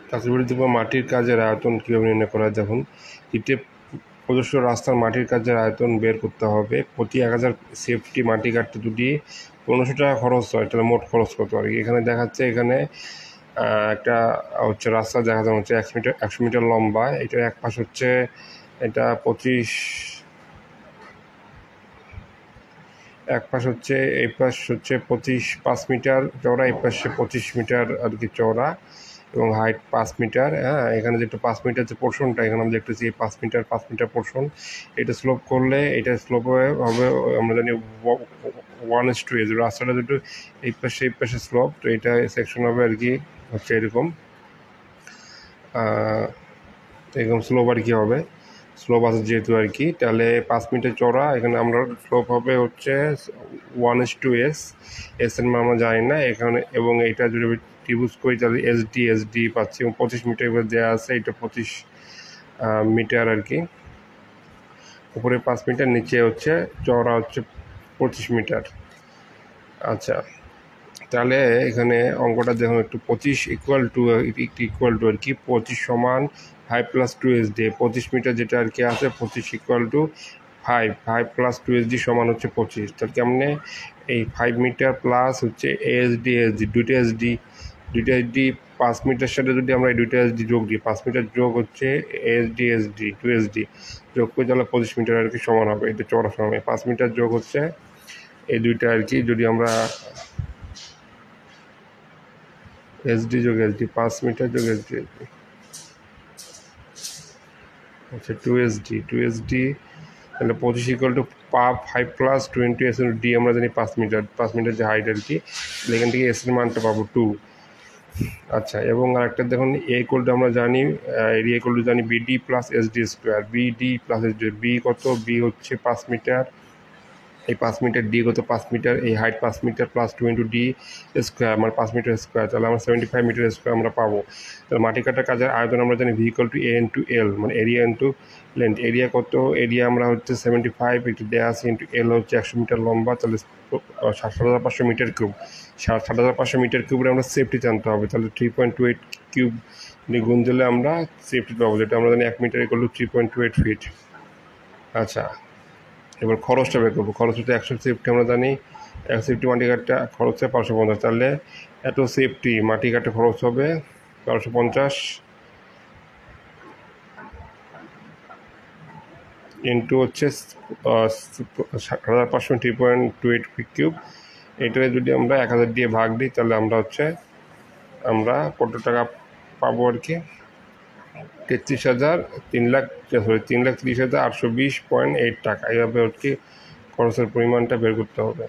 তাছাড়া দেখবো মাটির কাজের আয়তন কীভাবে নির্ণয় করা হয়। দেখুন, ইটে প্রদর্শ রাস্তার মাটির কাজের আয়তন বের করতে হবে। প্রতি 1000 সেফটি মাটি কাটতে যদি 1500 টাকা খরচ হয়, তাহলে মোট খরচ কত আর কি। এখানে দেখাচ্ছে, এখানে একটা হচ্ছে রাস্তা দেখা যাচ্ছে হচ্ছে 100 মিটার লম্বা। এটা এক পাশ হচ্ছে এটা 25, এক পাশ হচ্ছে এই পাশ হচ্ছে 5 মিটার চওড়া, এই পাশে 25 মিটার আর কি চওড়া, এবং হাইট 5 মিটার। হ্যাঁ, এখানে যেটা 5 মিটার যে পোর্শনটা এখানে আমরা দেখতেছি 5 মিটার পোর্শন। এটা স্লোপ করলে এটা স্লোপ হবে আমরা জানি 1:8। রাস্তাটা যেটা এই পাশে স্লোপ, তো এটা সেকশন হবে আর কি হচ্ছে এরকম স্লোপ আর কি হবে, স্লোপ আছে যেহেতু আর কি। তাহলে 5 মিটার চওড়া, এখানে আমরা স্লোপ হবে হচ্ছে 1:s। এর মান আমরা জানি না এখানে, এবং এইটা যদি ত্রিভুজ করি তাহলে এসডি পাচ্ছি, এবং 25 মিটার করে দেওয়া আছে, এটা 25 মিটার আর কি। উপরে 5 মিটার, নিচে হচ্ছে চওড়া হচ্ছে 25 মিটার। আচ্ছা, তাহলে এখানে অঙ্কটা দেখুন একটু, 25 ইকুয়াল টু আর কি 25 সমান 5 + 2sd। 25 মিটার যেটা আর কি আছে, 25 ইকুয়াল টু 5 + 2sd সমান হচ্ছে 25। তার কেমনে এই 5 মিটার প্লাস হচ্ছে এসডি দুইটা এসডি 5 মিটার সাথে যদি আমরা এই দুইটা এসডি যোগ দিই, 5 মিটার যোগ হচ্ছে এসডি 2sd যোগ করে তাহলে 25 মিটার আর কি সমান হবে। এটা চওড়া সমান 5 মিটার যোগ হচ্ছে এই দুইটা আর কি, যদি আমরা এসডি যোগ এসডি 5 মিটার যোগ এসডি আচ্ছা 2sd তাহলে 25 ইকুয়াল টু 5 + 20 ডি আমরা জানি 5 মিটার যে হাইট আর কি, এখান থেকে এস এর মানটা পাবো 2। আচ্ছা, এবং আরেকটা দেখুন, এ ইকুয়াল টু আমরা জানি এরিয়া ইকুয়াল টু জানি BD plus SD square. BD plus SD, B কত, বি হচ্ছে 5 মিটার, এই 5 মিটার, ডি কত 5 মিটার, এই height 5 metre plus 2 × D square মানে 5 মিটার স্কোয়ার, তাহলে আমরা 75 মিটার স্কোয়ার আমরা পাবো। তাহলে মাটি কাটার কাজের আয়তন আমরা জানি V equal to A into L, মানে এরিয়া ইন্টু লেন্থ। এরিয়া কত, এরিয়া আমরা হচ্ছে 75 একটু দেওয়া আছে, ইন্টু এল হচ্ছে 100 মিটার লম্বা, তাহলে 7,500 মিটার কিউব। 7,500 মিটার কিউবের আমরা সেফটি জানতে হবে, তাহলে 3.28 কিউব গুণ দিলে আমরা সেফটি পাবো, যেটা আমরা জানি 1 মিটার ইকুয়াল টু 3.28 ফিট। আচ্ছা, এবার খরচটা বের করবো। খরচ হচ্ছে 100 সেফটি আমরা জানি, 1 সেফটি মাটি কাটটা খরচ হচ্ছে 550, তাহলে এত সেফটি মাটি কাটে খরচ হবে 1250 ইন্টু হচ্ছে 7,500 3.28 কিউব। এটাকে যদি আমরা 1000 দিয়ে ভাগ দিই তাহলে আমরা কত টাকা পাবো আর কি, 3,30,820.8 টাকা। এইভাবে আর কি খরচের পরিমাণটা বের করতে হবে।